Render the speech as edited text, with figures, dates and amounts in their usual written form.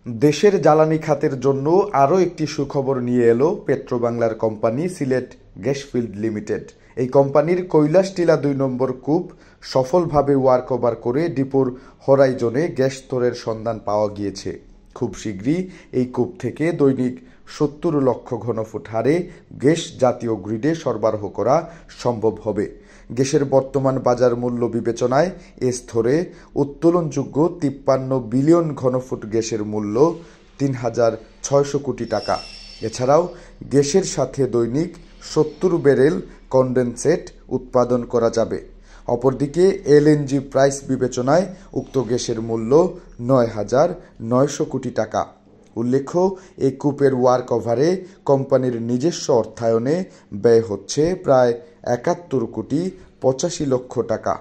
দেশের জ্বালানি খাতের জন্য আরও একটি সুখবর নিয়ে এলো পেট্রোবাংলার কোম্পানি সিলেট গ্যাসফিল্ড লিমিটেড। এই কোম্পানির কৈলাস টিলা ২ নম্বর কূপ সফলভাবে ওয়ার্কওভার করে ডিপোর হরাইজনে গ্যাস স্তরের সন্ধান পাওয়া গিয়েছে। খুব শীঘ্রই এই কূপ থেকে দৈনিক ৭০ লক্ষ ঘনফুট হারে গ্যাস জাতীয় গ্রিডে সরবরাহ করা সম্ভব হবে। গ্যাসের বর্তমান বাজার মূল্য বিবেচনায় এ স্তরে উত্তোলনযোগ্য ৫৩ বিলিয়ন ঘনফুট গ্যাসের মূল্য ৩,৬০০ কোটি টাকা। এছাড়াও গ্যাসের সাথে দৈনিক ৭০ ব্যারেল কনডেনসেট উৎপাদন করা যাবে। অপরদিকে এলএনজি প্রাইস বিবেচনায় উক্ত গ্যাসের মূল্য ৯,৯০০ কোটি টাকা। উল্লেখ্য, এই কূপের ওয়ার্ক ওভারে কোম্পানির নিজস্ব অর্থায়নে ব্যয় হচ্ছে প্রায় ৭১ কোটি ৮৫ লক্ষ টাকা।